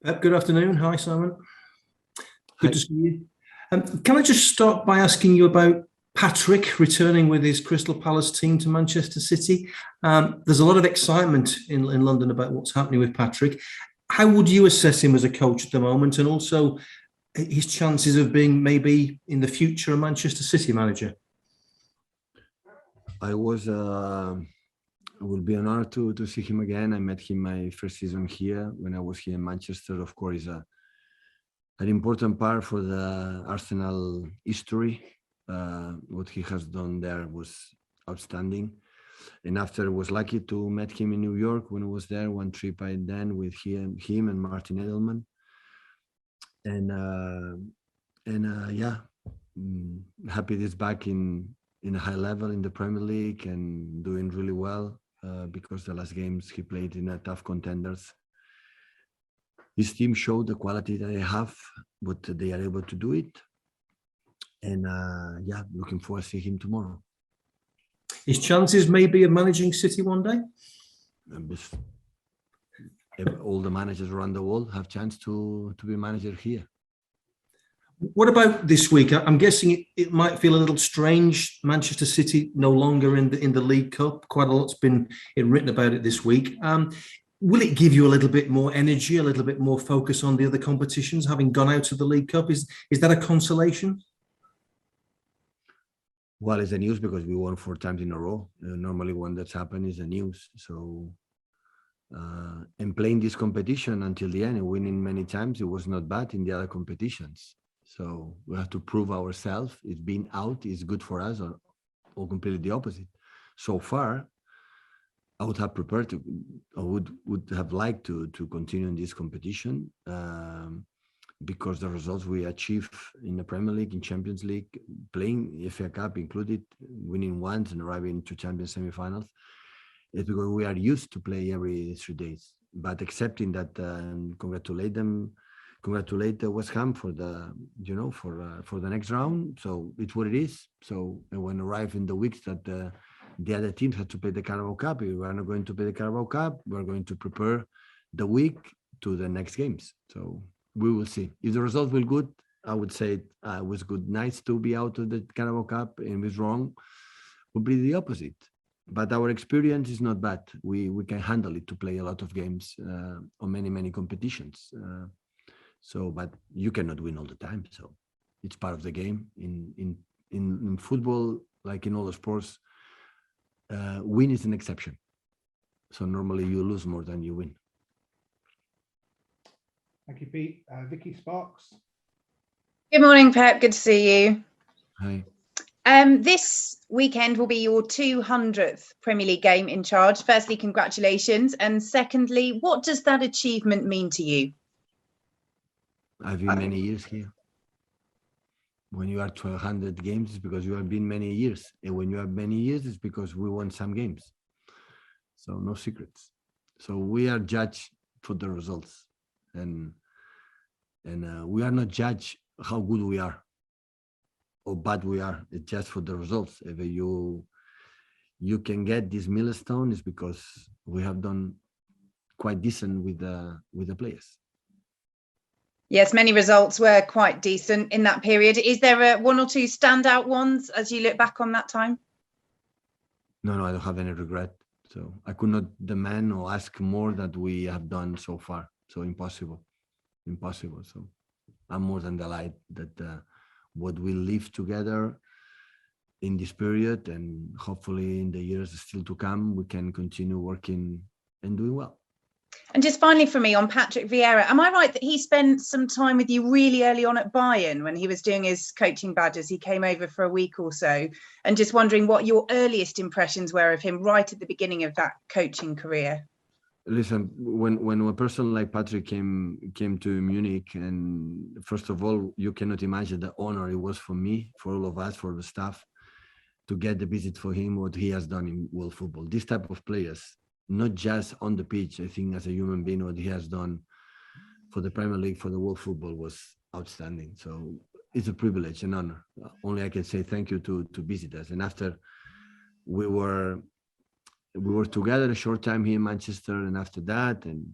Good afternoon. Hi, Simon. Good Hi. to see you. Can I just start by asking you about Patrick returning with his Crystal Palace team to Manchester City? There's a lot of excitement in London about what's happening with Patrick. How would you assess him as a coach at the moment, and also his chances of being maybe in the future a Manchester City manager? I was it will be an honor to see him again. I met him my first season here when I was here in Manchester. Of course, an important part for the Arsenal history. What he has done there was outstanding. And after I was lucky to meet him in New York when I was there, one trip I done with him and Martin Edelman. And yeah, happy he's back in a high level in the Premier League and doing really well because the last games he played in a tough contenders. His team showed the quality that they have, but they are able to do it. And yeah, looking forward to see him tomorrow. His chances maybe of managing City one day? All the managers around the world have chance to be manager here. What about this week? I'm guessing it might feel a little strange. Manchester City no longer in the League Cup. Quite a lot's been written about it this week. Will it give you a little bit more energy, a little bit more focus on the other competitions, having gone out of the League Cup? Is that a consolation? Well, it's the news because we won 4 times in a row. Normally, when that's happened, is the news. So, and playing this competition until the end and winning many times, it was not bad in the other competitions. So we have to prove ourselves. It's being out is good for us, or completely the opposite. So far, I would have prepared to, I would have liked to continue in this competition because the results we achieve in the Premier League, in Champions League, playing FA Cup included, winning once and arriving to Champions semi-finals, is because we are used to play every 3 days. But accepting that, congratulate the West Ham for the for the next round. So it's what it is. So when arrive in the weeks that the other teams have to play the Carabao Cup, we are not going to play the Carabao Cup. We're going to prepare the week to the next games. So we will see. If the results will good, I would say it was good. Nice to be out of the Carabao Cup, and was wrong, would be the opposite. But our experience is not bad. We can handle it to play a lot of games on many competitions. So, but you cannot win all the time. So it's part of the game. In football, like in all the sports, win is an exception. So normally you lose more than you win. Thank you, Pete. Vicky Sparks. Good morning, Pep. Good to see you. Hi. This weekend will be your 200th Premier League game in charge. Firstly, congratulations. And secondly, what does that achievement mean to you? I've been many years here. When you are 1,200 games, it's because you have been many years. And when you have many years, it's because we won some games. So no secrets. So we are judged for the results. And we are not judged how good we are or bad we are. It's just for the results. If you can get this milestone, is because we have done quite decent with the players. Yes, many results were quite decent in that period. Is there one or two standout ones as you look back on that time? No, I don't have any regret. So I could not demand or ask more that we have done so far. So impossible. So I'm more than delighted that what we live together in this period, and hopefully in the years still to come, we can continue working and doing well. And just finally for me on Patrick Vieira, am I right that he spent some time with you really early on at Bayern when he was doing his coaching badges? He came over for a week or so, and just wondering what your earliest impressions were of him right at the beginning of that coaching career. Listen, when a person like Patrick came to Munich, and first of all, you cannot imagine the honor it was for me, for all of us, for the staff, to get the visit for him, what he has done in world football. This type of players, not just on the pitch, I think as a human being, what he has done for the Premier League, for the world football was outstanding. So it's a privilege, an honor. Only I can say thank you to visit us. And after we were together a short time here in Manchester, and after that, and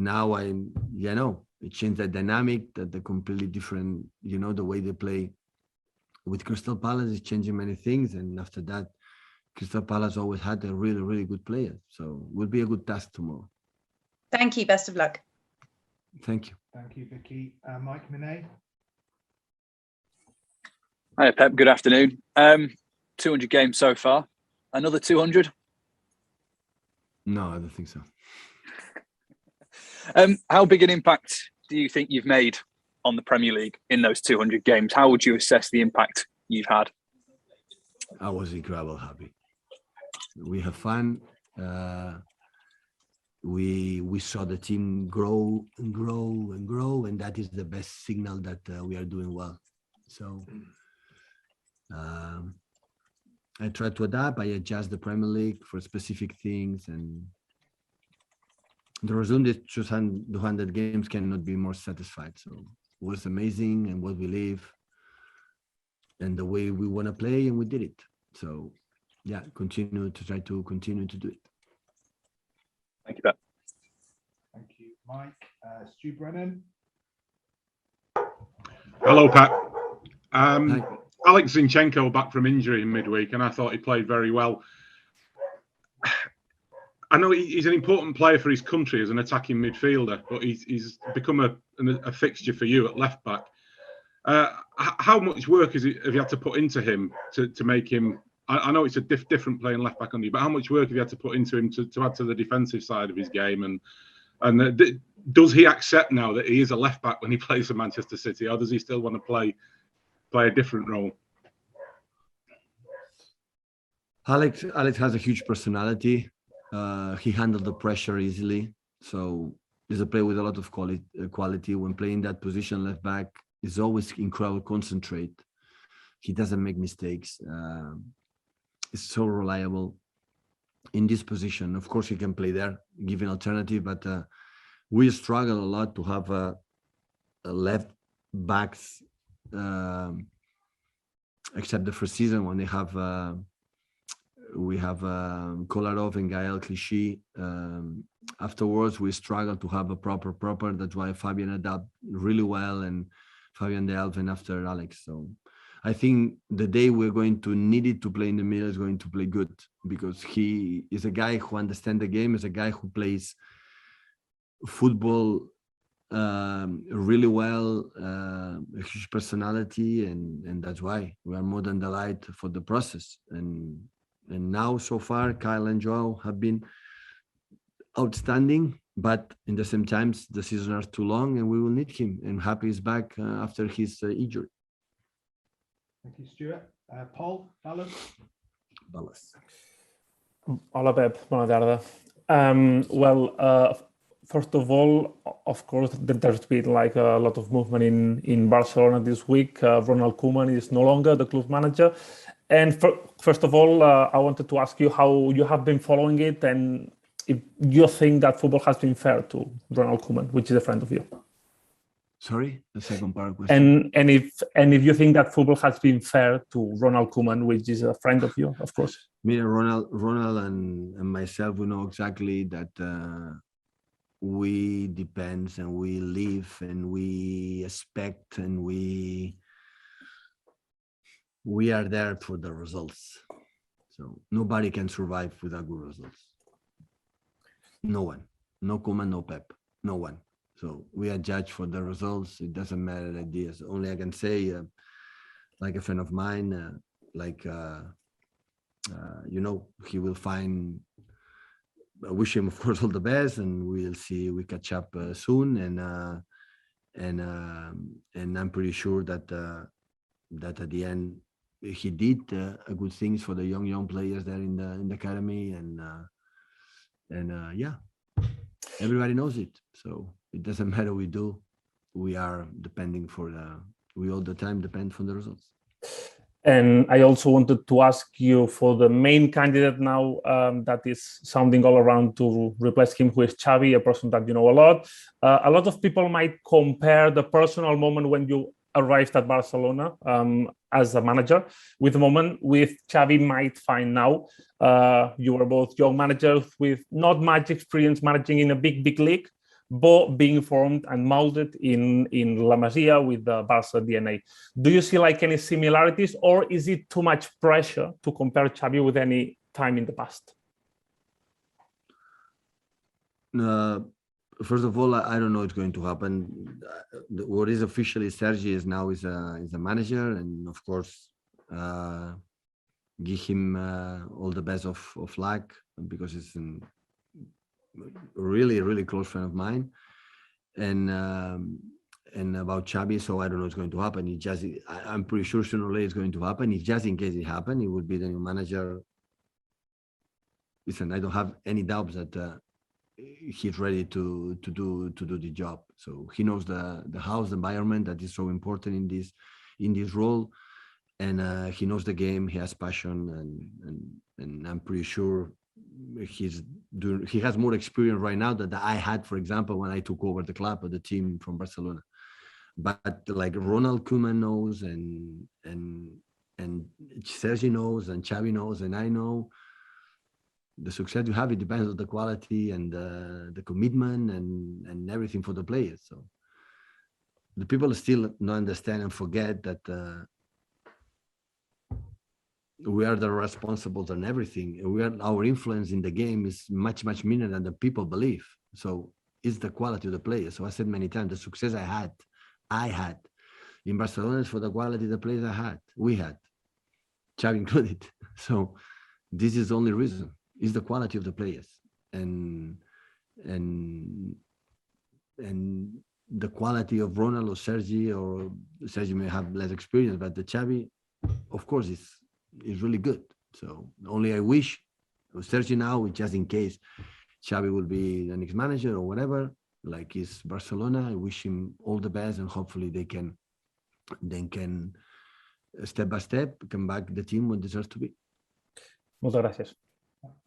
now it changed the dynamic, that the completely different, the way they play with Crystal Palace is changing many things. And after that, Crystal Palace always had a really, really good player. So it will be a good task tomorrow. Thank you. Best of luck. Thank you. Thank you, Vicky. Mike Monet. Hi, Pep. Good afternoon. 200 games so far. Another 200? No, I don't think so. How big an impact do you think you've made on the Premier League in those 200 games? How would you assess the impact you've had? I was incredibly happy. We have fun. We saw the team grow and grow and grow, and that is the best signal that we are doing well. So I try to adapt. I adjust the Premier League for specific things, and the result is 200 games cannot be more satisfied. So it was amazing, and what we live, and the way we want to play, and we did it. So yeah, continue to do it. Thank you, Pep. Thank you, Mike. Stu Brennan. Hello, Pep. Hi. Alex Zinchenko back from injury in midweek, and I thought he played very well. I know he's an important player for his country as an attacking midfielder, but he's become a fixture for you at left back. How much work have you had to put into him to make him? I know it's a different playing left back on you, but how much work have you had to put into him to add to the defensive side of his game? And does he accept now that he is a left back when he plays for Manchester City, or does he still want to play a different role? Alex has a huge personality. He handled the pressure easily. So he's a player with a lot of quality. When playing that position left back, he's always incredible concentrate. He doesn't make mistakes. He's so reliable in this position. Of course, he can play there, give an alternative, but we struggle a lot to have a left backs, except the first season when we have Kolarov and Gael Clichy. Afterwards, we struggle to have a proper. That's why Fabian adapted really well, and Fabian Delven after Alex. So I think the day we're going to need it to play in the middle is going to play good, because he is a guy who understands the game, is a guy who plays football really well, a huge personality, and that's why we are more than delighted for the process. And now, so far, Kyle and Joao have been outstanding, but in the same time, the seasons are too long, and we will need him. And Happy is back after his injury. Thank you, Stuart. Paul Ballas. Hola, Pep. Bona tarda. First of all, of course, there's been like a lot of movement in Barcelona this week. Ronald Koeman is no longer the club manager. And first of all, I wanted to ask you how you have been following it, and if you think that football has been fair to Ronald Koeman, which is a friend of you. Sorry, the second part question. And if you think that football has been fair to Ronald Koeman, which is a friend of you, of course. Me and Ronald and myself, we know exactly that we depend and we live and we expect and we are there for the results. So nobody can survive without good results. No one. No Koeman, no Pep. No one. So we are judged for the results. It doesn't matter the ideas. Only I can say, like a friend of mine, he will find. I wish him, of course, all the best, and we'll see. We catch up soon, and I'm pretty sure that at the end he did good things for the young players there in the academy, and yeah, everybody knows it. So it doesn't matter what we do. We are depending we all the time depend on the results. And I also wanted to ask you for the main candidate now that is sounding all around to replace him, who is Xavi, a person that you know a lot. A lot of people might compare the personal moment when you arrived at Barcelona as a manager with the moment with Xavi might find now. You were both young managers with not much experience managing in a big league, but being formed and molded in La Masia with the Barca DNA. Do you see like any similarities, or is it too much pressure to compare Xavi with any time in the past? First of all, I don't know what's going to happen. What is officially Sergi is now is a manager, and of course, give him all the best of luck, because it's a really close friend of mine. And about Xavi, so I don't know what's going to happen. I'm pretty sure sooner or later it's going to happen. If just in case it happened, he would be the new manager. Listen, I don't have any doubts that he's ready to do the job. So he knows the house, the environment that is so important in this role, and he knows the game. He has passion, and I'm pretty sure he has more experience right now than I had, for example, when I took over the club or the team from Barcelona. But like Ronald Koeman knows, and Sergi knows, and Xavi knows, and I know, the success you have, it depends on the quality and the commitment and everything for the players. So the people still don't understand and forget that we are the responsibles and everything. Our influence in the game is much meaner than the people believe. So it's the quality of the players. So I said many times, the success I had in Barcelona is for the quality of the players we had, Xavi included. So this is the only reason. Is the quality of the players, and the quality of Ronald or Sergi may have less experience, but the Xavi, of course, is really good. So only I wish Sergi now, just in case Xavi will be the next manager or whatever, like is Barcelona. I wish him all the best, and hopefully they can step by step come back the team when it deserves to be. Muchas gracias.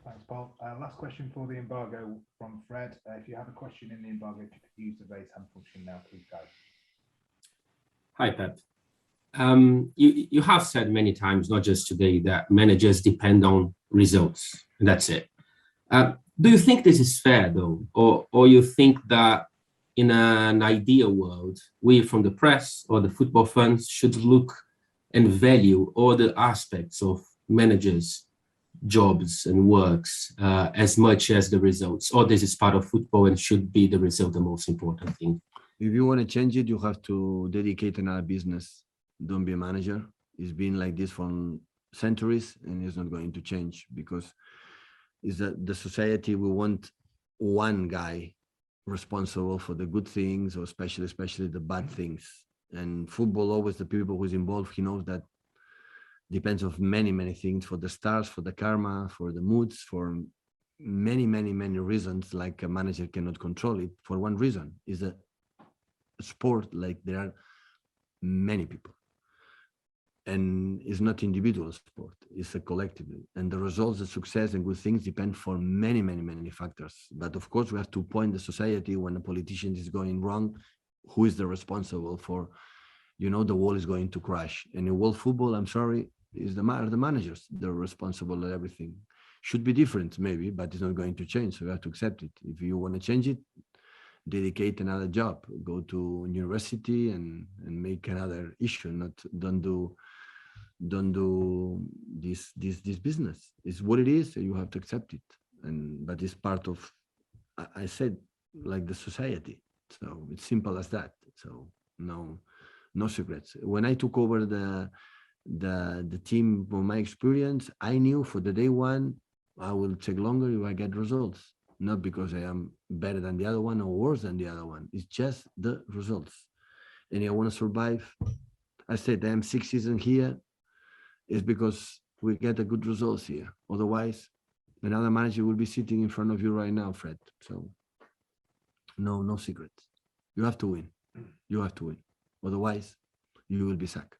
Thanks, Paul. Last question for the embargo from Fred. If you have a question in the embargo, if you could use the raise hand function now, please go. Hi, Pep. You have said many times, not just today, that managers depend on results, and that's it. Do you think this is fair, though? Or you think that in an ideal world, we from the press or the football fans should look and value all the aspects of managers' jobs and works as much as the results, or this is part of football and should be the result the most important thing? If you want to change it, you have to dedicate another business. Don't be a manager. It's been like this for centuries, and it's not going to change, because it's the society. We want one guy responsible for the good things, or especially the bad things. And football, always the people who's involved, he knows that depends of many things, for the stars, for the karma, for the moods, for many reasons. Like a manager cannot control it for one reason, is a sport, like there are many people, and it's not individual sport, it's a collective, and the results, the success and good things depend for many factors. But of course we have to point the society when a politician is going wrong, who is the responsible for, the wall is going to crash. And in world football, I'm sorry, is the managers, they're responsible for everything. Should be different maybe, but it's not going to change, so you have to accept it. If you want to change it, dedicate another job, go to university and make another issue. Don't do this business. It's what it is, you have to accept it. But it's part of, I said, like the society. So it's simple as that. So no secrets. When I took over the team, from my experience, I knew for the day one, I will take longer if I get results. Not because I am better than the other one or worse than the other one. It's just the results. And I want to survive. I said I am 6 seasons here. It's because we get the good results here. Otherwise, another manager will be sitting in front of you right now, Fred. So no secrets. You have to win. You have to win. Otherwise, you will be sacked.